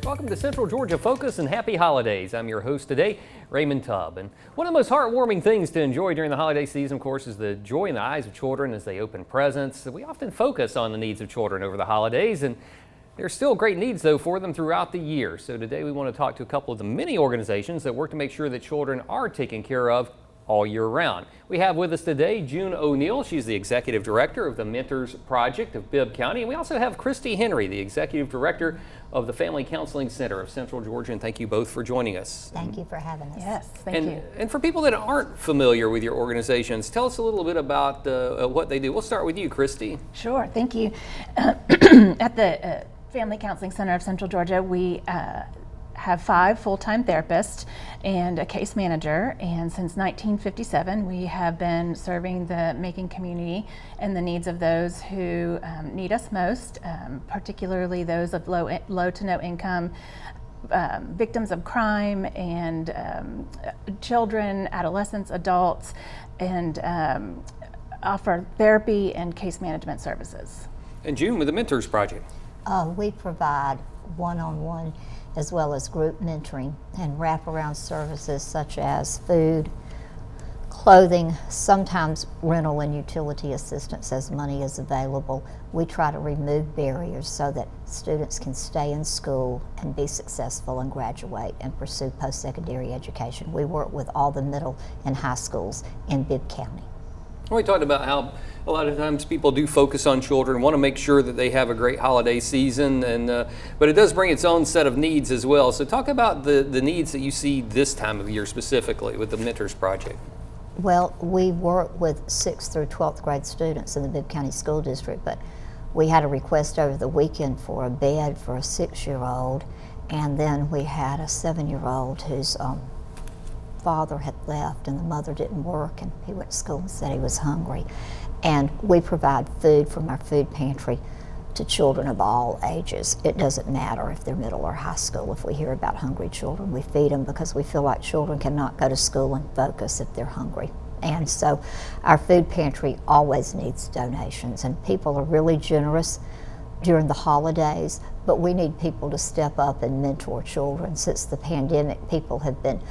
Welcome to Central Georgia Focus and happy holidays. I'm your host today, Raymond Tubbs. And one of the most heartwarming things to enjoy during the holiday season, of course, is the joy in the eyes of children as they open presents. We often focus on the needs of children over the holidays, and there's still great needs, though, for them throughout the year. So today we want to talk to a couple of the many organizations that work to make sure that children are taken care of all year round. We have with us today June O'Neill. She's the Executive Director of the Mentors Project of Bibb County. And we also have Christy Henry, the Executive Director of the Family Counseling Center of Central Georgia. And thank you both for joining us. Thank you for having us. Yes, thank you. And for people that aren't familiar with your organizations, tell us a little bit about what they do. We'll start with you, Christy. Sure, thank you. At the Family Counseling Center of Central Georgia, we have 5 full-time therapists and a case manager, and since 1957 we have been serving the Macon community and the needs of those who need us most, particularly those of low to no income, victims of crime, and children, adolescents, adults, and offer therapy and case management services. And June, with the Mentors Project. We provide one-on-one as well as group mentoring and wraparound services such as food, clothing, sometimes rental and utility assistance as money is available. We try to remove barriers so that students can stay in school and be successful and graduate and pursue post-secondary education. We work with all the middle and high schools in Bibb County. We talked about how a lot of times people do focus on children, want to make sure that they have a great holiday season, but it does bring its own set of needs as well. So talk about the needs that you see this time of year specifically with the Mentors Project. Well, we work with 6th through 12th grade students in the Bibb County School District, but we had a request over the weekend for a bed for a 6-year-old, and then we had a 7-year-old whose father had left and the mother didn't work, and he went to school and said he was hungry. And we provide food from our food pantry to children of all ages. It doesn't matter if they're middle or high school. If we hear about hungry children, we feed them because we feel like children cannot go to school and focus if they're hungry. And so our food pantry always needs donations, and people are really generous during the holidays, but we need people to step up and mentor children. Since the pandemic, people have been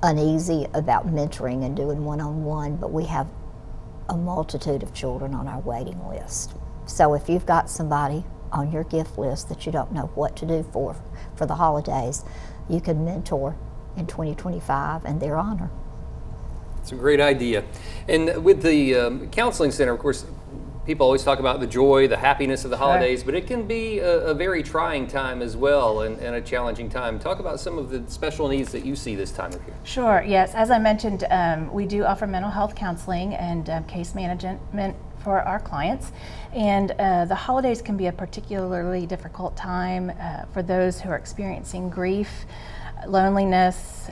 uneasy about mentoring and doing one-on-one, but we have a multitude of children on our waiting list. So if you've got somebody on your gift list that you don't know what to do for the holidays, you can mentor in 2025 in their honor. It's a great idea. And with the Counseling Center, of course, people always talk about the joy, the happiness of the holidays, but it can be a very trying time as well, and a challenging time. Talk about some of the special needs that you see this time of year. Sure, yes. As I mentioned, we do offer mental health counseling and case management for our clients. And the holidays can be a particularly difficult time for those who are experiencing grief, loneliness,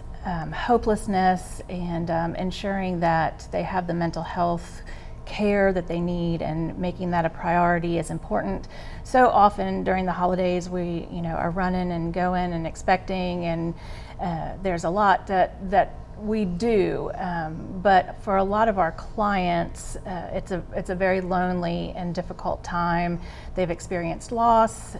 hopelessness, and ensuring that they have the mental health care that they need, and making that a priority is important. So often during the holidays we are running and going and expecting, and there's a lot that we do, but for a lot of our clients it's a very lonely and difficult time. They've experienced loss,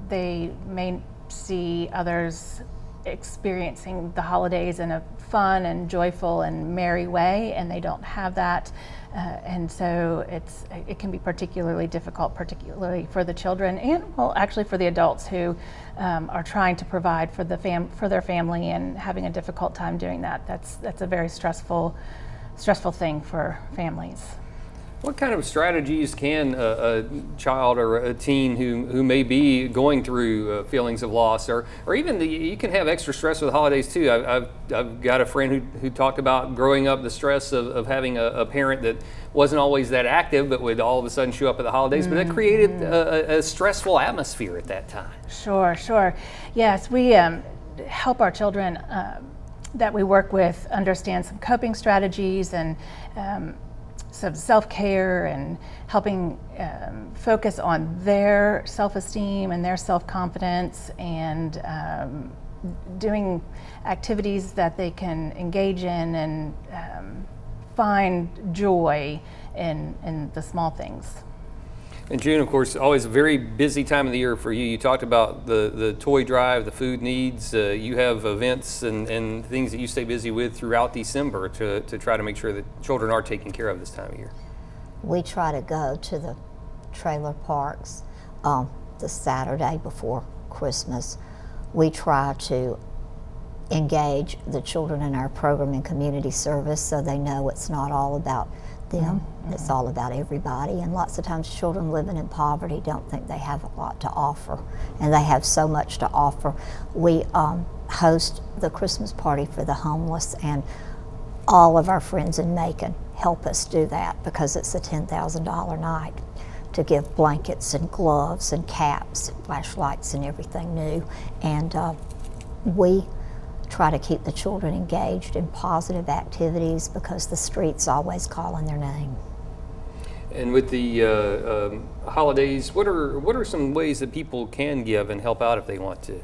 they may see others experiencing the holidays in a fun and joyful and merry way, and they don't have that, and so it can be particularly difficult, particularly for the children, and actually for the adults who are trying to provide for their family and having a difficult time doing that. That's a very stressful thing for families. What kind of strategies can a child or a teen who may be going through feelings of loss, or even you can have extra stress with the holidays too? I've got a friend who talked about growing up, the stress of having a parent that wasn't always that active, but would all of a sudden show up at the holidays. But that created a stressful atmosphere at that time. Sure. Yes, we help our children that we work with understand some coping strategies and some self-care, and helping focus on their self-esteem and their self-confidence, and doing activities that they can engage in and find joy in the small things. And June, of course, always a very busy time of the year for you. You talked about the toy drive, the food needs. You have events and things that you stay busy with throughout December to try to make sure that children are taken care of this time of year. We try to go to the trailer parks the Saturday before Christmas. We try to engage the children in our program in community service so they know it's not all about them, it's all about everybody. And lots of times children living in poverty don't think they have a lot to offer, and they have so much to offer. We host the Christmas party for the homeless, and all of our friends in Macon help us do that because it's a $10,000 night to give blankets and gloves and caps, flashlights and everything new. And we try to keep the children engaged in positive activities because the street's always calling their name. And with the holidays, what are some ways that people can give and help out if they want to?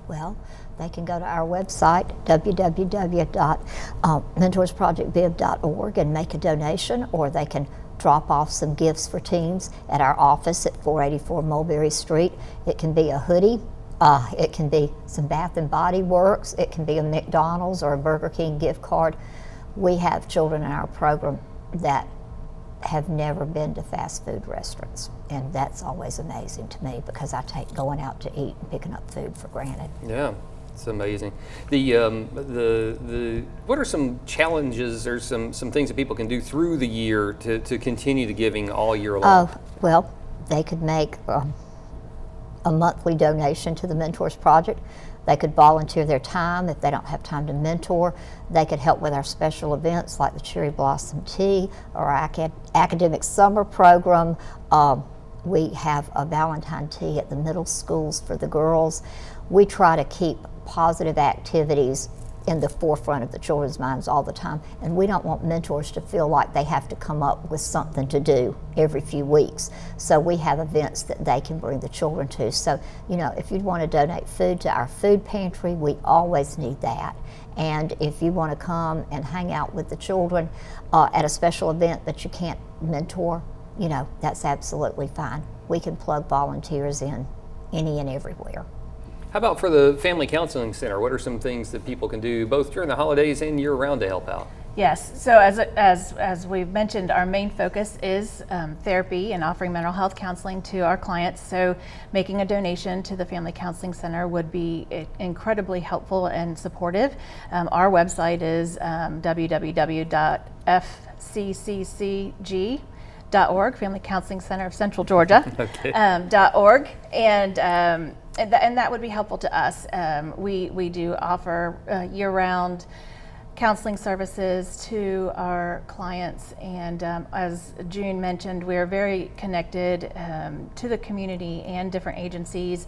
Well, they can go to our website, www.mentorsprojectbib.org, and make a donation, or they can drop off some gifts for teens at our office at 484 Mulberry Street. It can be a hoodie, it can be some Bath and Body Works, it can be a McDonald's or a Burger King gift card. We have children in our program that have never been to fast food restaurants, and that's always amazing to me because I take going out to eat and picking up food for granted. Yeah, it's amazing. The what are some challenges or some things that people can do through the year to continue the giving all year long? Well, they could make a monthly donation to the Mentors Project. They could volunteer their time if they don't have time to mentor. They could help with our special events like the Cherry Blossom Tea or our academic summer program. We have a Valentine tea at the middle schools for the girls. We try to keep positive activities in the forefront of the children's minds all the time, and we don't want mentors to feel like they have to come up with something to do every few weeks. So we have events that they can bring the children to. So, if you want to donate food to our food pantry, we always need that. And if you want to come and hang out with the children at a special event that you can't mentor, that's absolutely fine. We can plug volunteers in any and everywhere. How about for the Family Counseling Center? What are some things that people can do both during the holidays and year-round to help out? Yes, so as we've mentioned, our main focus is therapy and offering mental health counseling to our clients. So making a donation to the Family Counseling Center would be incredibly helpful and supportive. Our website is www.fcccg.org, Family Counseling Center of Central Georgia, .org, and that would be helpful to us. We do offer year-round counseling services to our clients, and as June mentioned, we are very connected to the community and different agencies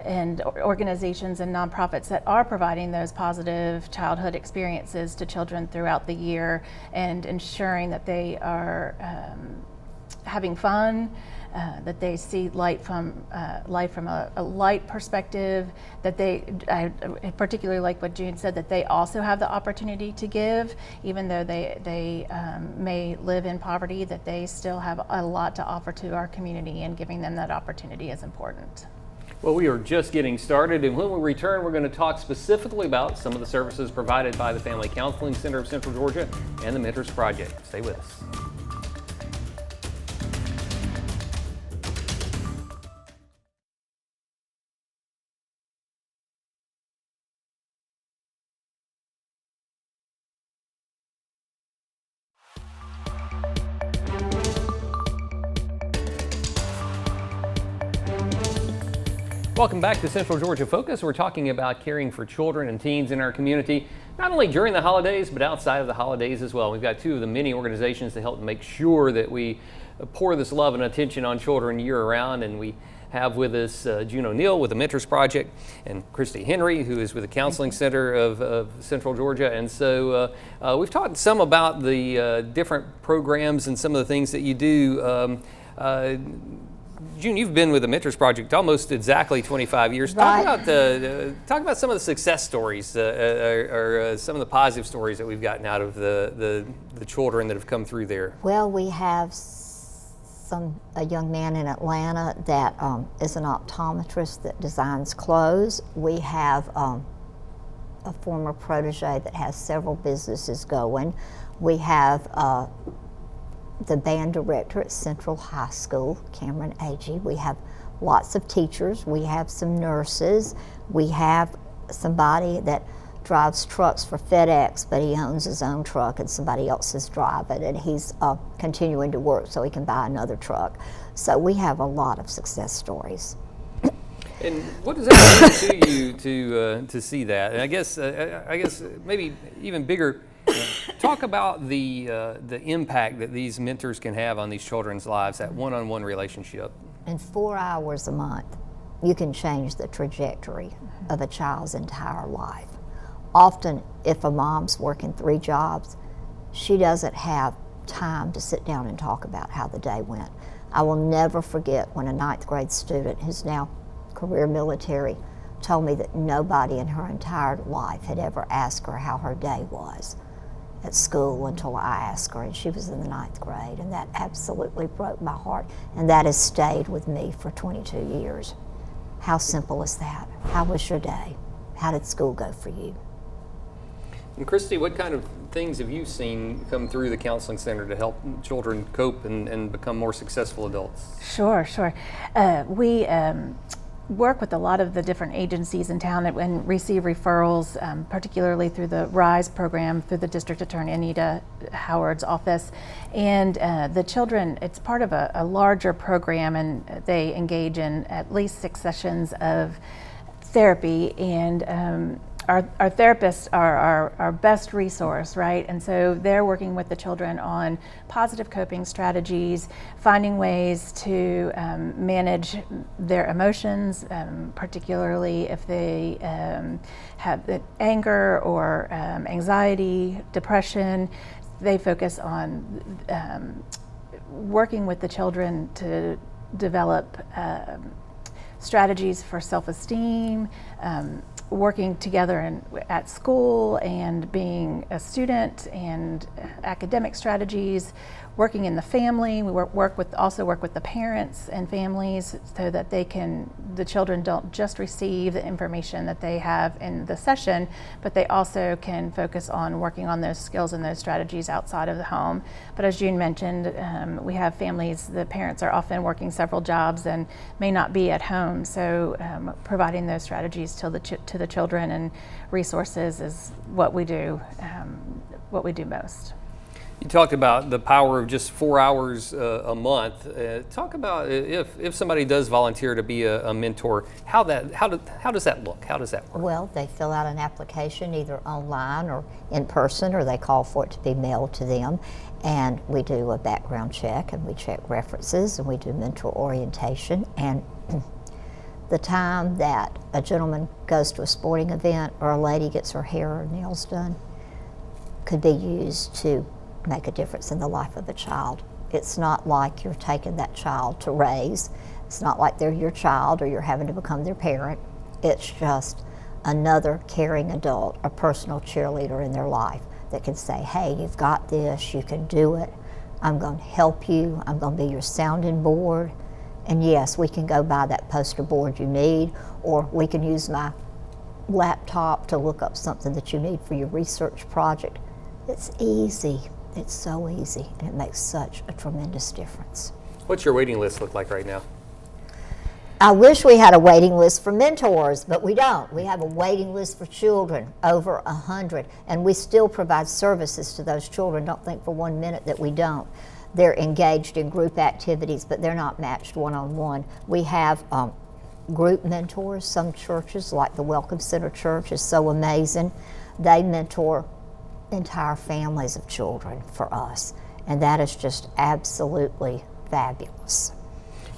and organizations and nonprofits that are providing those positive childhood experiences to children throughout the year and ensuring that they are having fun, that they see life from a light perspective, that I particularly like what June said, that they also have the opportunity to give, even though they may live in poverty, that they still have a lot to offer to our community, and giving them that opportunity is important. Well, we are just getting started, and when we return, we're going to talk specifically about some of the services provided by the Family Counseling Center of Central Georgia and the Mentors Project. Stay with us. Welcome back to Central Georgia Focus. We're talking about caring for children and teens in our community, not only during the holidays, but outside of the holidays as well. We've got two of the many organizations to help make sure that we pour this love and attention on children year-round, and we have with us June O'Neill with the Mentors Project and Christy Henry, who is with the Counseling Center of Central Georgia. And so we've talked some about the different programs and some of the things that you do. June, you've been with the Mentors Project almost exactly 25 years. Right. Talk about some of the success stories or some of the positive stories that we've gotten out of the children that have come through there. Well, we have a young man in Atlanta that is an optometrist that designs clothes. We have a former protege that has several businesses going. We have the band director at Central High School, Cameron Agee. We have lots of teachers. We have some nurses. We have somebody that drives trucks for FedEx, but he owns his own truck and somebody else is driving, and he's continuing to work so he can buy another truck. So we have a lot of success stories. And what does that mean to you to see that? And I guess maybe even bigger. Talk about the impact that these mentors can have on these children's lives, that one-on-one relationship. In 4 hours a month, you can change the trajectory of a child's entire life. Often, if a mom's working 3 jobs, she doesn't have time to sit down and talk about how the day went. I will never forget when a 9th grade student who's now career military told me that nobody in her entire life had ever asked her how her day was at school until I asked her, and she was in the 9th grade, and that absolutely broke my heart, and that has stayed with me for 22 years. How simple is that? How was your day? How did school go for you? And Christy, what kind of things have you seen come through the counseling center to help children cope and become more successful adults? Sure. We work with a lot of the different agencies in town and receive referrals, particularly through the RISE program through the District Attorney Anita Howard's office. And the children, it's part of a larger program, and they engage in at least 6 sessions of therapy. And our therapists are our best resource, right? And so they're working with the children on positive coping strategies, finding ways to manage their emotions, particularly if they have anger or anxiety, depression. They focus on working with the children to develop strategies for self-esteem, working together at school and being a student, and academic strategies, working in the family. We also work with the parents and families so that the children don't just receive the information that they have in the session, but they also can focus on working on those skills and those strategies outside of the home. But as June mentioned, we have families, the parents are often working several jobs and may not be at home, so providing those strategies to the children and resources is what we do most. You talked about the power of just 4 hours a month. Talk about if somebody does volunteer to be a mentor, how does that look? How does that work? Well, they fill out an application either online or in person, or they call for it to be mailed to them. And we do a background check, and we check references, and we do mentor orientation. And the time that a gentleman goes to a sporting event or a lady gets her hair or nails done could be used to make a difference in the life of a child. It's not like you're taking that child to raise. It's not like they're your child or you're having to become their parent. It's just another caring adult, a personal cheerleader in their life that can say, hey, you've got this, you can do it, I'm going to help you, I'm going to be your sounding board. And yes, we can go buy that poster board you need, or we can use my laptop to look up something that you need for your research project. It's easy. It's so easy, and it makes such a tremendous difference. What's your waiting list look like right now? I wish we had a waiting list for mentors, but we don't. We have a waiting list for children, over 100, and we still provide services to those children. Don't think for 1 minute that we don't. They're engaged in group activities, but they're not matched one-on-one. We have group mentors. Some churches, like the Welcome Center Church, is so amazing. They mentor entire families of children for us, and that is just absolutely fabulous.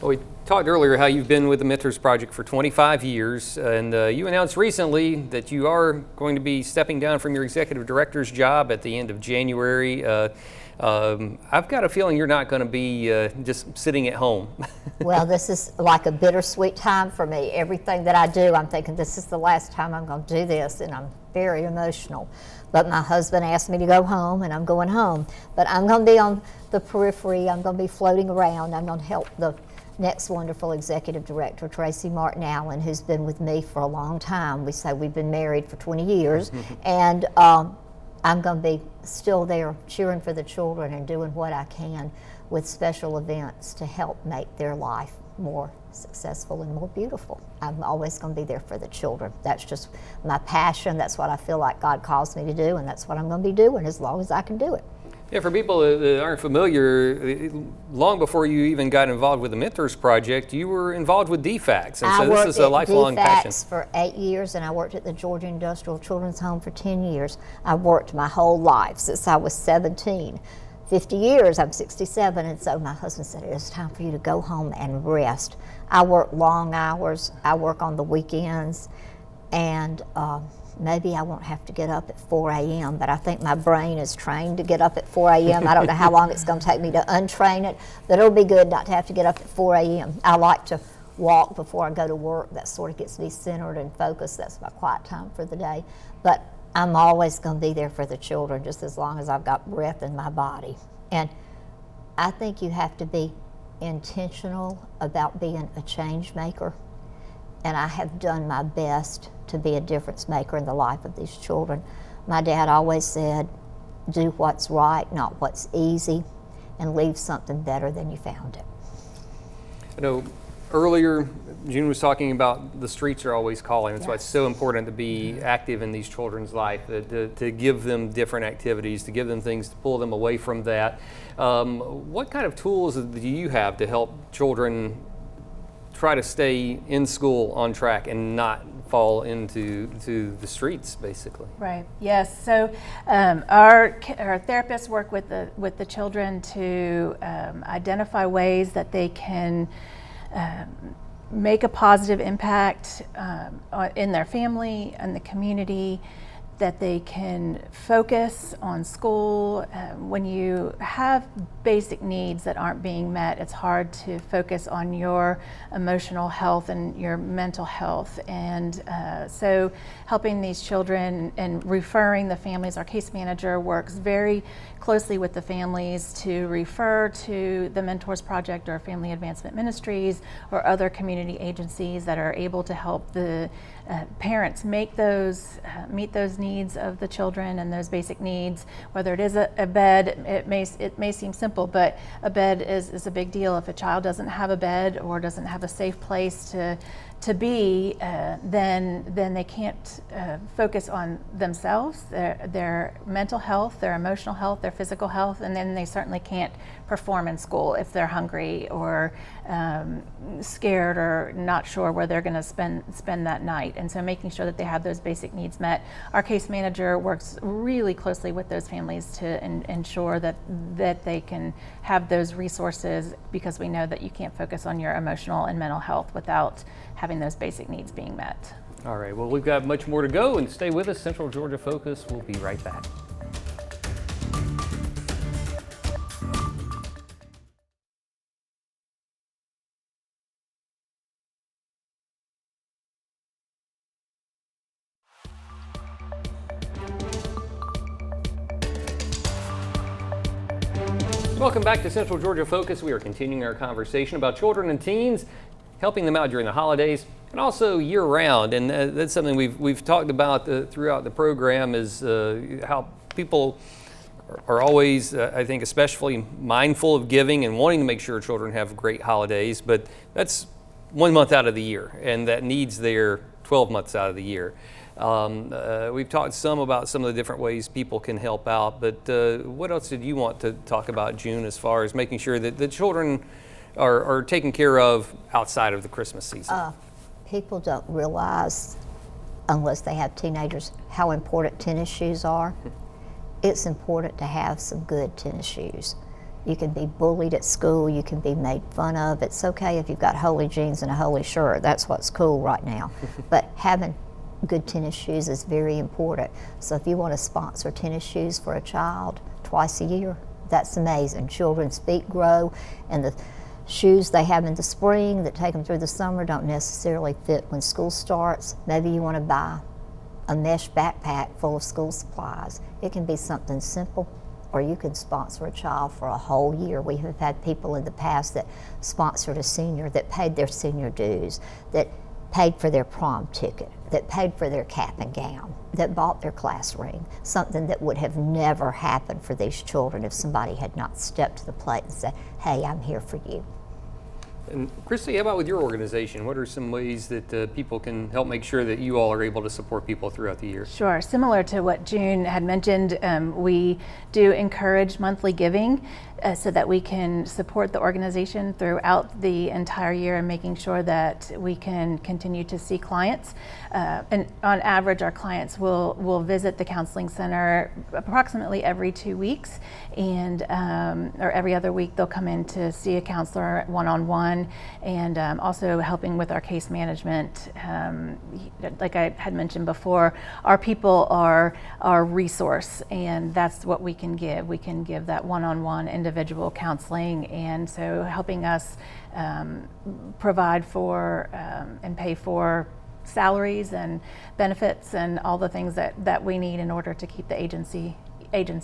Well, we talked earlier how you've been with the Mentors Project for 25 years, and you announced recently that you are going to be stepping down from your executive director's job at the end of January. I've got a feeling you're not going to be just sitting at home. Well, this is like a bittersweet time for me. Everything that I do, I'm thinking this is the last time I'm going to do this, and I'm very emotional. But my husband asked me to go home, and I'm going home. But I'm going to be on the periphery. I'm going to be floating around. I'm going to help the next wonderful executive director, Tracy Martin Allen, who's been with me for a long time. We say we've been married for 20 years, and I'm going to be still there cheering for the children and doing what I can with special events to help make their life more successful and more beautiful. I'm always going to be there for the children. That's just my passion. That's what I feel like God calls me to do, and that's what I'm going to be doing as long as I can do it. Yeah, for people that aren't familiar, long before you even got involved with the Mentors Project, you were involved with DFACS, and so this is a lifelong passion. I worked at DFACS for 8 years, and I worked at the Georgia Industrial Children's Home for 10 years. I worked my whole life since I was 17. 50 years, I'm 67, and so my husband said, it's time for you to go home and rest. I work long hours, I work on the weekends, and maybe I won't have to get up at 4 a.m., but I think my brain is trained to get up at 4 a.m. I don't know how long it's going to take me to untrain it, but it'll be good not to have to get up at 4 a.m. I like to walk before I go to work. That sort of gets me centered and focused. That's my quiet time for the day. But I'm always going to be there for the children just as long as I've got breath in my body. And I think you have to be intentional about being a change maker. And I have done my best to be a difference maker in the life of these children. My dad always said, do what's right, not what's easy, and leave something better than you found it. I know earlier June was talking about the streets are always calling. That's why it's so important to be active in these children's life, to give them different activities, to give them things to pull them away from that. What kind of tools do you have to help children try to stay in school on track and not fall into the streets, basically? Right. Yes. So our therapists work with the children to identify ways that they can make a positive impact in their family and the community, that they can focus on school. When you have basic needs that aren't being met, it's hard to focus on your emotional health and your mental health. And so helping these children and referring the families, our case manager works very closely with the families to refer to the Mentors Project or Family Advancement Ministries or other community agencies that are able to help the parents meet those needs of the children and those basic needs. Whether it is a bed, it may seem simple, but a bed is a big deal. If a child doesn't have a bed or doesn't have a safe place to be, then they can't focus on themselves, their mental health, their emotional health, their physical health, and then they certainly can't perform in school if they're hungry or scared or not sure where they're going to spend that night. And so making sure that they have those basic needs met. Our case manager works really closely with those families to ensure that they can have those resources, because we know that you can't focus on your emotional and mental health without having those basic needs being met. All right, well, we've got much more to go, and stay with us. Central Georgia Focus, we'll be right back. Welcome back to Central Georgia Focus. We are continuing our conversation about children and teens, helping them out during the holidays and also year-round. And that's something we've talked about throughout the program, is how people are always, I think, especially mindful of giving and wanting to make sure children have great holidays. But that's 1 month out of the year, and that needs there 12 months out of the year. We've talked some about some of the different ways people can help out, but what else did you want to talk about, June, as far as making sure that the children are taken care of outside of the Christmas season? People don't realize, unless they have teenagers, how important tennis shoes are. It's important to have some good tennis shoes. You can be bullied at school, you can be made fun of. It's okay if you've got holey jeans and a holey shirt. That's what's cool right now. But having good tennis shoes is very important. So if you want to sponsor tennis shoes for a child twice a year, That's amazing. Children's feet grow, and the shoes they have in the spring that take them through the summer don't necessarily fit when school starts. Maybe you want to buy a mesh backpack full of school supplies. It can be something simple, or you can sponsor a child for a whole year. We have had people in the past that sponsored a senior, that paid their senior dues, that paid for their prom ticket, that paid for their cap and gown, that bought their class ring, something that would have never happened for these children if somebody had not stepped to the plate and said, hey, I'm here for you. And Christy, how about with your organization? What are some ways that people can help make sure that you all are able to support people throughout the year? Sure. Similar to what June had mentioned, we do encourage monthly giving so that we can support the organization throughout the entire year and making sure that we can continue to see clients. And on average, our clients will visit the counseling center approximately every 2 weeks, and or every other week they'll come in to see a counselor one-on-one, and also helping with our case management. Like I had mentioned before, our people are our resource, and that's what we can give. We can give that one-on-one individual counseling, and so helping us provide for and pay for salaries and benefits and all the things that we need in order to keep the agency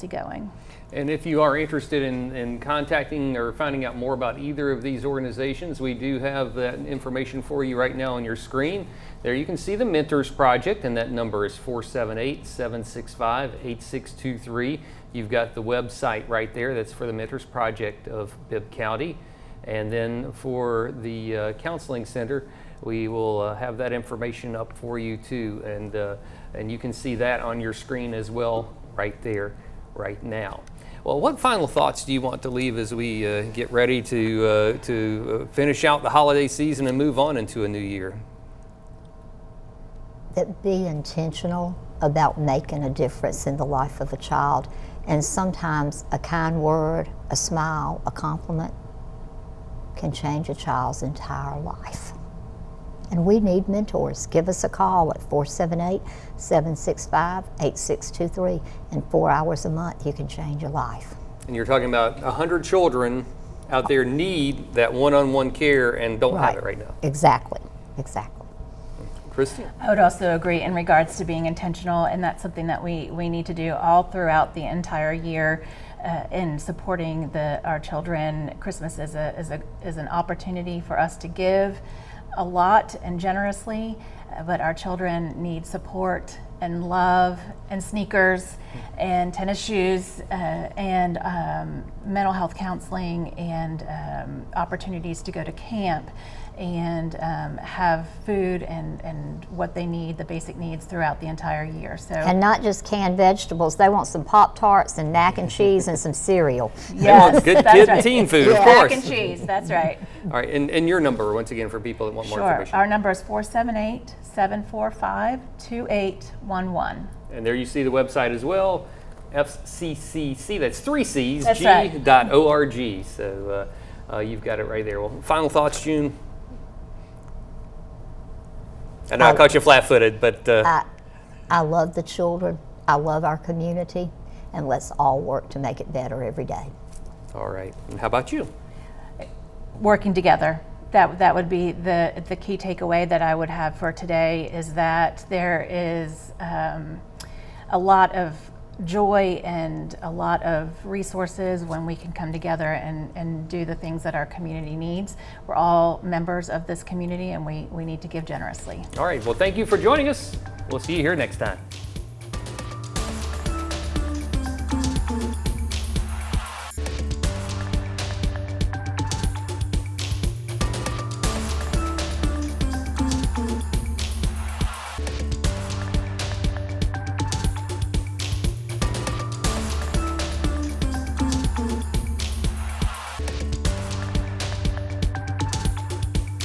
going. And if you are interested in contacting or finding out more about either of these organizations, we do have that information for you right now on your screen. There you can see the Mentors Project, and that number is 478-765-8623. You've got the website right there. That's for the Mentors Project of Bibb County. And then for the Counseling Center, we will have that information up for you too. And you can see that on your screen as well right there, right now. Well, what final thoughts do you want to leave as we get ready to finish out the holiday season and move on into a new year? That be intentional about making a difference in the life of a child. And sometimes a kind word, a smile, a compliment can change a child's entire life. And we need mentors. Give us a call at 478-765-8623. In 4 hours a month, you can change your life. And you're talking about 100 children out there need that one-on-one care and don't have it right now. Exactly. Christy? I would also agree in regards to being intentional, and that's something that we need to do all throughout the entire year in supporting our children. Christmas is an opportunity for us to give a lot and generously, but our children need support and love and sneakers and tennis shoes and mental health counseling and opportunities to go to camp and have food and what they need, the basic needs throughout the entire year. So, and not just canned vegetables. They want some Pop-Tarts and mac and cheese and some cereal. Yes, good kid and teen food, of course. Mac and cheese, that's right. All right, and your number, once again, for people that want more information. Our number is 478-745-2811. And there you see the website as well, FCCC, that's 3 C's, that's G.org. So you've got it right there. Well, final thoughts, June? I know I caught you flat-footed, but... I love the children. I love our community. And let's all work to make it better every day. All right. And how about you? Working together. That would be the key takeaway that I would have for today, is that there is a lot of joy and a lot of resources when we can come together and do the things that our community needs. We're all members of this community, and we need to give generously. All right. Well, thank you for joining us. We'll see you here next time.